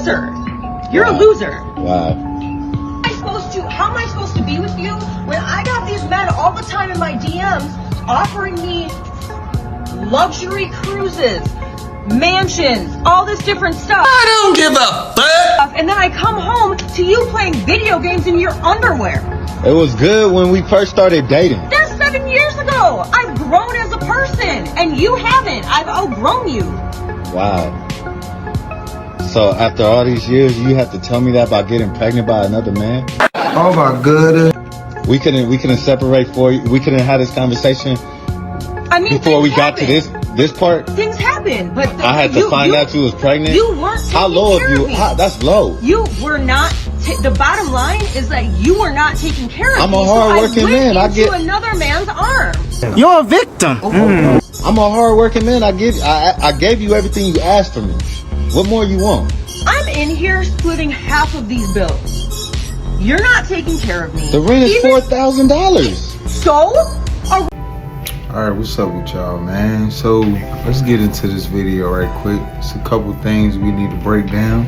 loser. You're a loser. Wow. How am I supposed to be with you when I got these men all the time in my DMs offering me luxury cruises, mansions, all this different stuff? I don't give a fuck. And then I come home to you playing video games in your underwear. It was good when we first started dating. That's 7 years ago. I've grown as a person, and you haven't. I've outgrown you. Wow. So after all these years, you have to tell me that about getting pregnant by another man? Oh my goodness. We couldn't separate for you. We couldn't have this conversation before we got to this part. Things happen, but I had to find out you was pregnant. You weren't. How low of you? That's low. You were not. The bottom line is that you were not taking care of me. I'm a hard-working man. I get another man's arm. You're a victim. I'm a hard-working man. I gave you everything you asked for me. What more you want? I'm in here splitting half of these bills. You're not taking care of me. The rent is $4,000. So? Alright, what's up with y'all, man? So, let's get into this video right quick. It's a couple things we need to break down.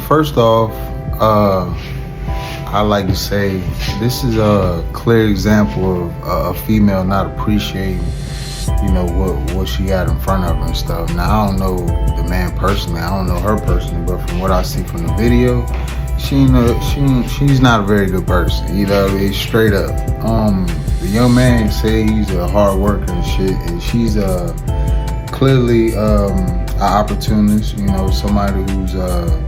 First off, I like to say this is a clear example of a female not appreciating, you know, what she got in front of her and stuff. Now, I don't know the man personally, I don't know her personally, but from what I see from the video, she's not a very good person, you know, it's straight up. The young man say he's a hard worker and shit, and she's clearly an opportunist, you know, somebody who's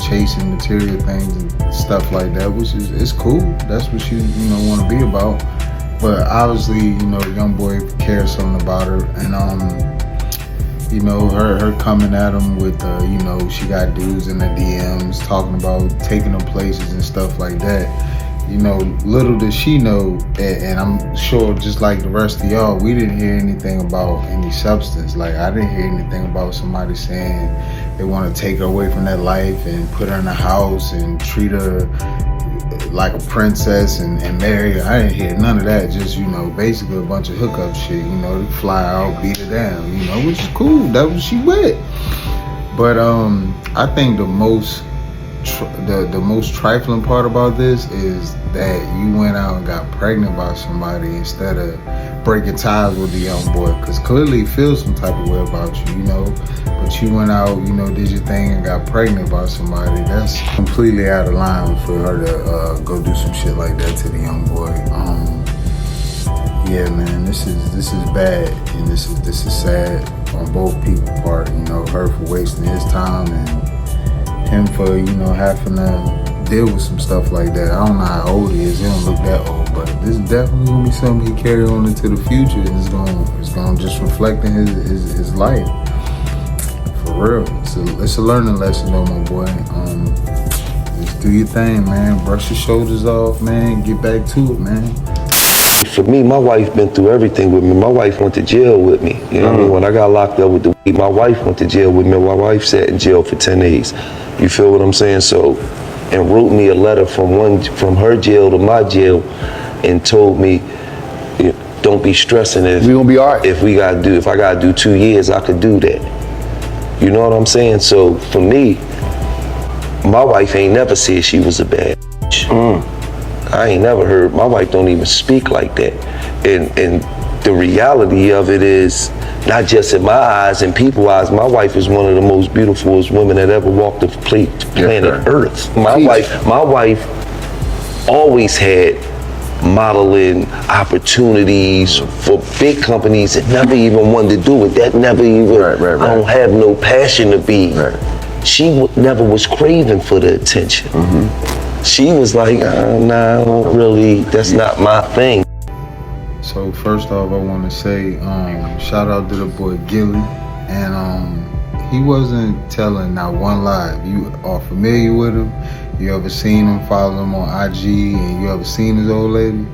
chasing material things and stuff like that, which is, it's cool. That's what she, you know, want to be about. But obviously, you know, the young boy cares something about her, and you know, her coming at him with, you know, she got dudes in the DMs talking about taking them places and stuff like that. You know, little does she know, and I'm sure just like the rest of y'all, we didn't hear anything about any substance. Like, I didn't hear anything about somebody saying they want to take her away from that life and put her in a house and treat her like a princess and marry her. I didn't hear none of that. Just, you know, basically a bunch of hookup shit. You know, fly out, beat her down, you know, which is cool. That's what she with. But I think the most trifling part about this is that you went out and got pregnant by somebody instead of breaking ties with the young boy, because clearly he feels some type of way about you, you know. But you went out, you know, did your thing and got pregnant by somebody. That's completely out of line for her to go do some shit like that to the young boy. Yeah, man, this is bad, and this is sad on both people's part. You know, her for wasting his time and him for, you know, having to deal with some stuff like that. I don't know how old he is. He don't look that old, but this is definitely gonna be something he carry on into the future, and it's gonna just reflect in his life. For real, it's a learning lesson though, my boy. Just do your thing, man. Brush your shoulders off, man. Get back to it, man. For me, my wife been through everything with me. My wife went to jail with me. You know what I mean? When I got locked up with the weed, my wife went to jail with me. My wife sat in jail for 10 days. You feel what I'm saying? So, and wrote me a letter from her jail to my jail, and told me, don't be stressing if we gonna be all right. If I gotta do 2 years, I could do that. You know what I'm saying? So for me, my wife ain't never said she was a bad bitch. I ain't never heard, my wife don't even speak like that. And the reality of it is, not just in my eyes and people's eyes, my wife is one of the most beautiful women that ever walked the planet Earth. My wife always had modeling opportunities for big companies that never even wanted to do it. That never even, I don't have no passion to be. She never was craving for the attention. She was like, nah, I don't really, that's not my thing. So first off, I want to say shout out to the boy Gilly, and he wasn't telling not one lie. If you are familiar with him, you ever seen him, follow him on IG, and you ever seen his old lady,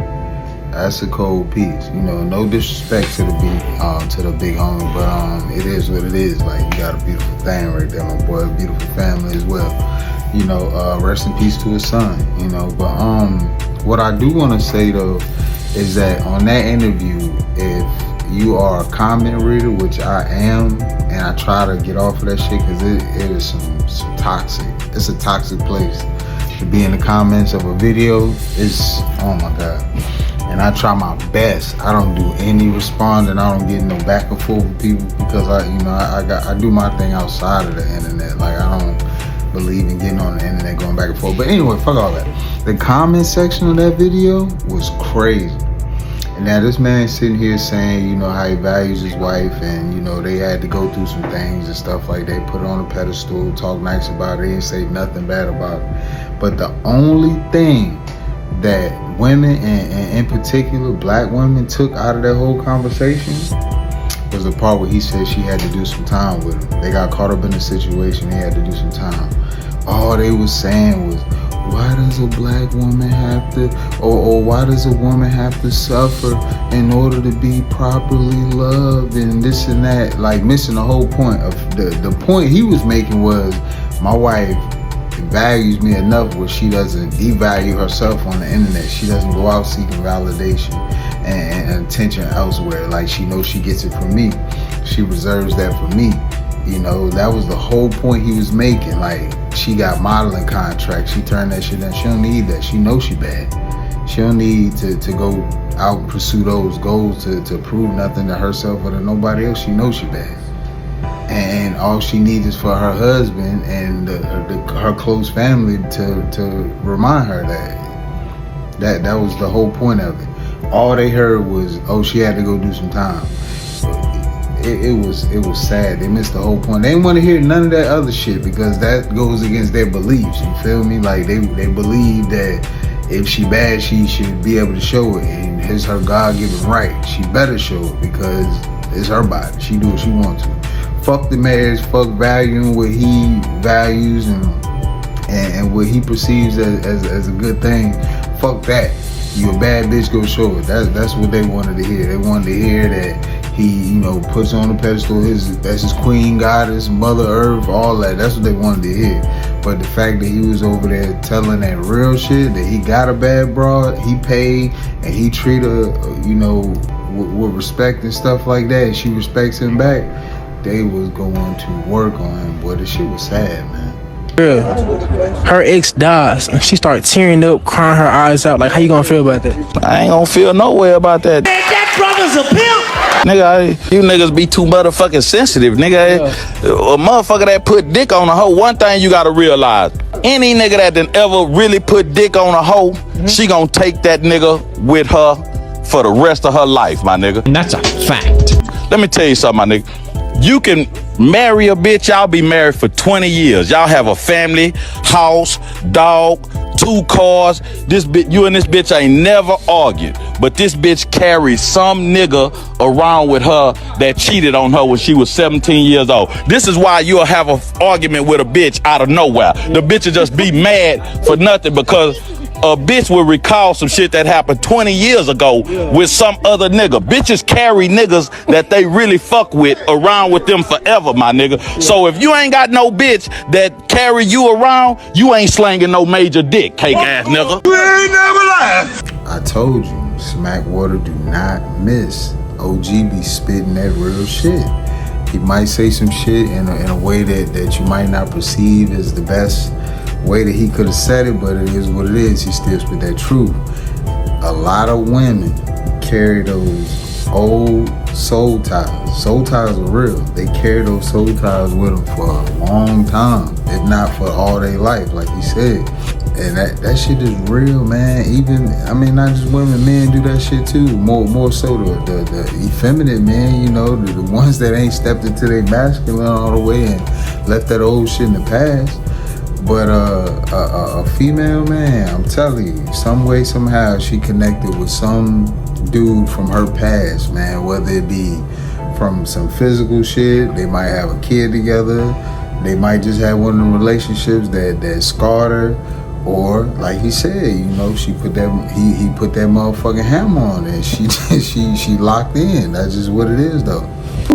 that's a cold piece. You know, no disrespect to the big homie, but it is what it is. Like, you got a beautiful thing right there, my boy, a beautiful family as well. You know, rest in peace to his son, you know. But what I do want to say though is that on that interview, you are a comment reader, which I am, and I try to get off of that shit because it is some toxic. It's a toxic place to be in the comments of a video. It's, oh my God. And I try my best. I don't do any responding. I don't get no back and forth with people because I do my thing outside of the internet. Like, I don't believe in getting on the internet going back and forth. But anyway, fuck all that. The comment section of that video was crazy. And now this man sitting here saying, you know, how he values his wife, and you know, they had to go through some things and stuff like that, put her on a pedestal, talk nice about it, didn't say nothing bad about it. But the only thing that women, and in particular black women, took out of that whole conversation was the part where he said she had to do some time with him. They got caught up in the situation, they had to do some time. All they was saying was, why does a black woman have to, or why does a woman have to suffer in order to be properly loved, and this and that, like missing the whole point of the point he was making was, my wife values me enough where she doesn't devalue herself on the internet. She doesn't go out seeking validation and attention elsewhere. Like, she knows she gets it from me. She reserves that for me. You know, that was the whole point he was making. Like, she got modeling contracts. She turned that shit in. She don't need that. She knows she bad. She don't need to go out and pursue those goals to prove nothing to herself or to nobody else. She knows she bad. And all she needs is for her husband and her close family to remind her that was the whole point of it. All they heard was, oh, she had to go do some time. It was sad. They missed the whole point. They didn't want to hear none of that other shit because that goes against their beliefs. You feel me? Like, they believe that if she bad, she should be able to show it, and it's her God-given right. She better show it because it's her body. She do what she wants to. Fuck the marriage. Fuck valuing what he values and what he perceives as a good thing. Fuck that. You a bad bitch, go show it. That's what they wanted to hear. They wanted to hear that he, you know, puts on the pedestal that's his queen, goddess, mother earth, all that. That's what they wanted to hear. But the fact that he was over there telling that real shit, that he got a bad broad, he paid, and he treat her, you know, with respect and stuff like that, and she respects him back, they was going to work on him. Boy, this shit was sad, man. Girl, her ex dies and she started tearing up, crying her eyes out. Like, how you gonna feel about that? I ain't gonna feel no way about that. Man, that brother's a pimp. Nigga, you niggas be too motherfucking sensitive, nigga. Yeah. A motherfucker that put dick on a hoe, one thing you gotta realize, any nigga that done ever really put dick on a hoe, she gonna take that nigga with her for the rest of her life, my nigga. And that's a fact. Let me tell you something, my nigga. You can marry a bitch, y'all be married for 20 years. Y'all have a family, house, dog, 2 cars. This bitch, you and this bitch ain't never argued. But this bitch carries some nigga around with her that cheated on her when she was 17 years old. This is why you'll have an argument with a bitch out of nowhere. The bitch will just be mad for nothing because a bitch will recall some shit that happened 20 years ago with some other nigga. Bitches carry niggas that they really fuck with around with them forever, my nigga. So if you ain't got no bitch that carry you around, you ain't slanging no major dick, cake ass nigga. You ain't never lied. I told you, smack water do not miss. OG be spitting that real shit. He might say some shit in a way that you might not perceive as the best way that he could have said it, but it is what it is. He still spit that truth. A lot of women carry those old soul ties. Soul ties are real. They carry those soul ties with them for a long time, if not for all their life, like he said. And that shit is real, man. Even, I mean, not just women, men do that shit too. More so the effeminate men, you know, the ones that ain't stepped into their masculine all the way and left that old shit in the past. But a female, man, I'm telling you, some way, somehow, she connected with some dude from her past, man. Whether it be from some physical shit, they might have a kid together, they might just have one of them relationships that scarred her, or like he said, you know, he put that motherfucking hammer on and she locked in. That's just what it is, though.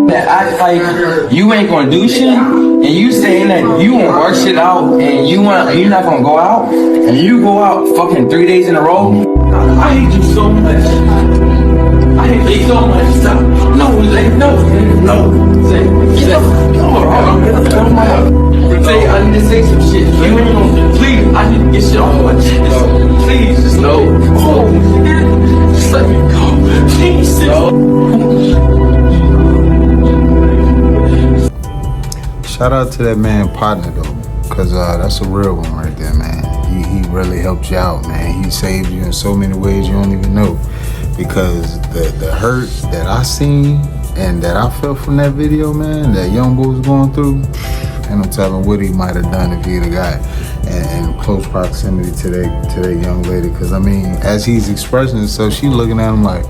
That act like you ain't gonna do shit, and you saying that you won't work shit out, and you're not gonna go out, and you go out fucking 3 days in a row. I hate you so much. I hate you so much. Stop. No, Zay, no. Zay, get the Zay, I need to say some shit. You ain't gonna, please, I need to get shit off my chest. Please, just no. Oh, just let me go. Please, no. Shout out to that man partner though, cause that's a real one right there, man. He really helped you out, man. He saved you in so many ways you don't even know. Because the hurt that I seen and that I felt from that video, man, that young boy was going through, and I'm telling what he might have done if he'd have got in close proximity to that young lady. Cause I mean, as he's expressing himself, she looking at him like,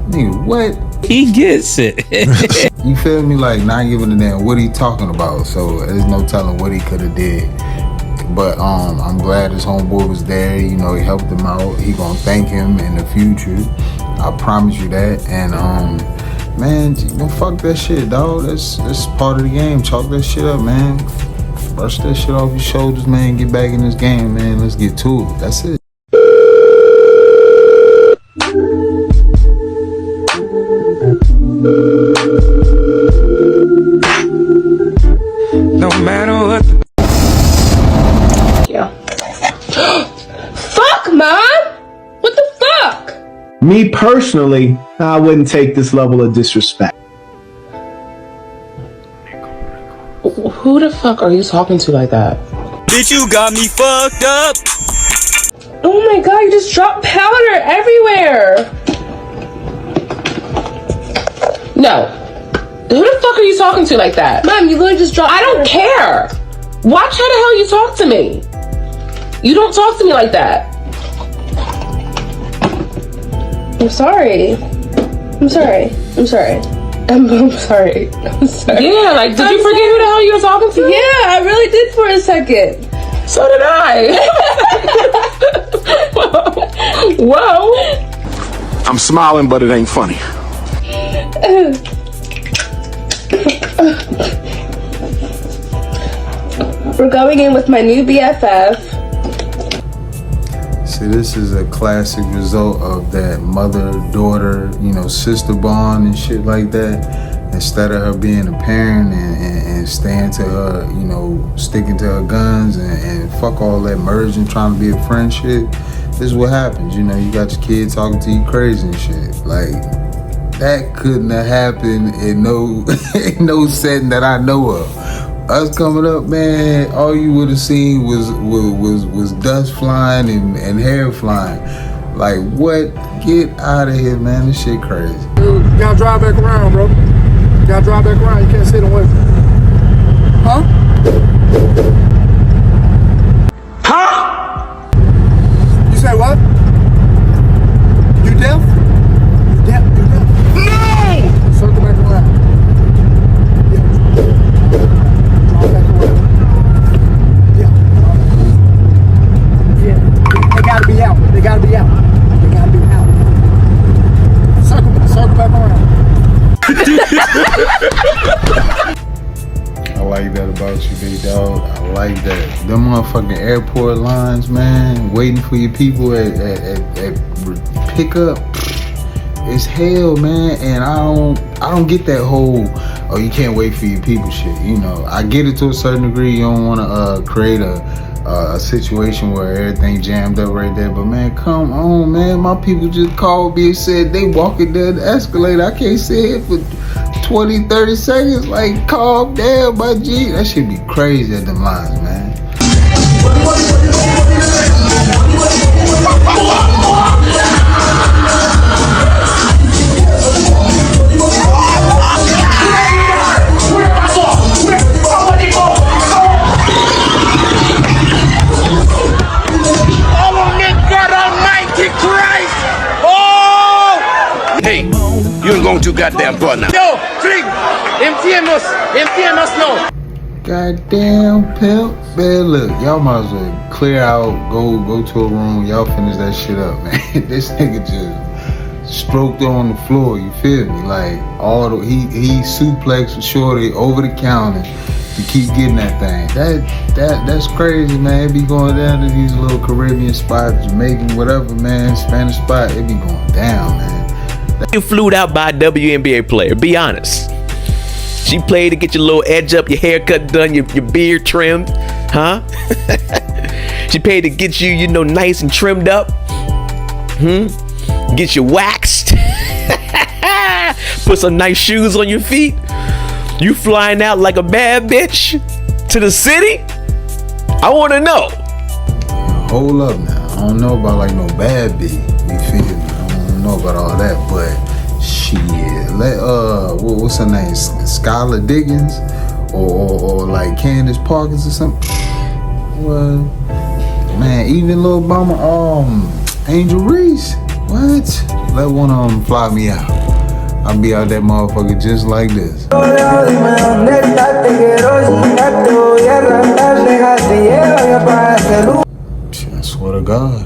nigga, what? He gets it. You feel me? Like, not giving a damn what he talking about. So there's no telling what he could have did. But I'm glad his homeboy was there. You know, he helped him out. He gonna thank him in the future. I promise you that. And man, you know, fuck that shit, dog. That's part of the game. Chalk that shit up, man. Brush that shit off your shoulders, man. Get back in this game, man. Let's get to it. That's it. No matter what. Yeah. Fuck, Mom! What the fuck? Me personally, I wouldn't take this level of disrespect. Who the fuck are you talking to like that? Bitch, you got me fucked up. Oh my god, you just dropped powder everywhere! No. Who the fuck are you talking to like that? Mom, you literally just dropped. I don't care! Watch how the hell you talk to me! You don't talk to me like that. I'm sorry. I'm sorry. I'm sorry. I'm sorry. I'm sorry. Yeah, like, did you forget who the hell you were talking to? Yeah, I really did for a second. So did I. Whoa. I'm smiling, but it ain't funny. We're going in with my new BFF. See, this is a classic result of that mother-daughter, you know, sister bond and shit like that. Instead of her being a parent and staying to her, you know, sticking to her guns and fuck all that merging, trying to be a friend shit, this is what happens. You know, you got your kid talking to you crazy and shit. Like, that couldn't have happened in no setting that I know of. Us coming up, man, all you would have seen was dust flying and hair flying. Like, what? Get out of here, man. This shit crazy. Dude, you gotta drive back around, bro. You gotta drive back around. You can't sit away from it. Huh? Huh? You say what? You deaf? You deaf? You deaf? No! Circle back around. Yeah. Drive back around. Yeah. Yeah. They gotta be out. They gotta be out. They gotta be out. Circle back around. I like that about you, big dog. I like that. Them motherfucking airport lines, man, waiting for your people at pickup. It's hell, man. And I don't get that whole, oh, you can't wait for your people shit. You know, I get it to a certain degree. You don't want to create a situation where everything jammed up right there. But man, come on, man. My people just called me and said they walking down the escalator. I can't sit here for 20, 30 seconds. Like, calm down, my G. That shit be crazy at them lines, man. Hey, you ain't going too goddamn far now. Yo, Fling! MTN us now. Goddamn pimp. Man, look, y'all might as well clear out, go to a room, y'all finish that shit up, man. This nigga just stroked on the floor, you feel me? Like, he suplexed Shorty over the counter to keep getting that thing. That's crazy, man. It be going down to these little Caribbean spots, Jamaican, whatever, man, Spanish spot, it be going down, man. You flued out by a WNBA player, be honest. She played to get your little edge up, your haircut done, your beard trimmed, huh? She paid to get you, nice and trimmed up. Get you waxed. Put some nice shoes on your feet. You flying out like a bad bitch to the city? I want to know. Hold up now. I don't know about like no bad bitch. You feel me? I don't know about all that, but shit. What's her name? Skylar Diggins? Or like Candace Parkins or something? Well, man, even Lil Mama, Angel Reese. What? Let one of them fly me out. I'll be out that motherfucker just like this. I swear to God.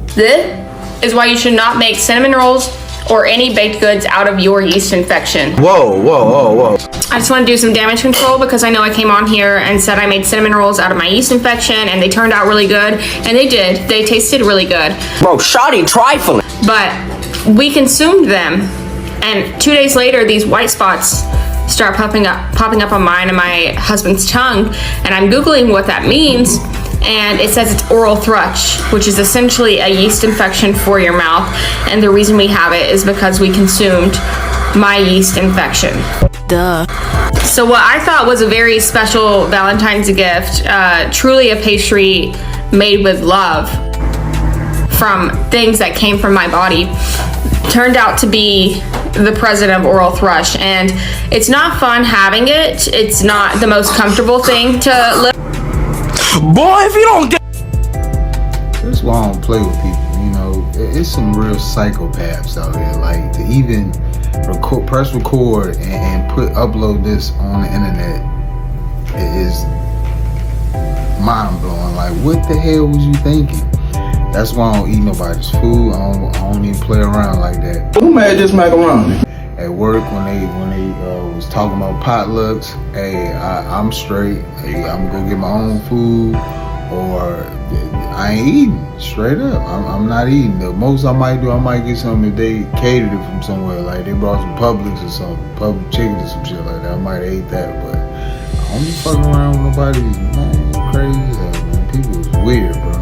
This is why you should not make cinnamon rolls or any baked goods out of your yeast infection. Whoa. I just want to do some damage control because I know I came on here and said I made cinnamon rolls out of my yeast infection and they turned out really good. And they did. They tasted really good. Bro, shoddy trifling. But we consumed them. And 2 days later, these white spots start popping up on mine and my husband's tongue. And I'm Googling what that means. And it says it's oral thrush, which is essentially a yeast infection for your mouth. And the reason we have it is because we consumed my yeast infection. Duh. So what I thought was a very special Valentine's gift, truly a pastry made with love from things that came from my body, turned out to be the president of oral thrush. And it's not fun having it. It's not the most comfortable thing to live. Boy, if you don't get... That's why I don't play with people, it's some real psychopaths out there, like to even press record and upload this on the internet is mind-blowing. Like, what the hell was you thinking? That's why I don't eat nobody's food. I don't even play around like that. Who made this macaroni? At work, when they was talking about potlucks, hey, I'm straight. Hey, I'm gonna go get my own food, or I ain't eating. Straight up, I'm not eating. The most I might do, I might get something if they catered it from somewhere, like they brought some Publix or something, Public chicken or some shit like that. I might have ate that, but I don't be fucking around with nobody. Man, crazy as hell, man. People is weird, bro.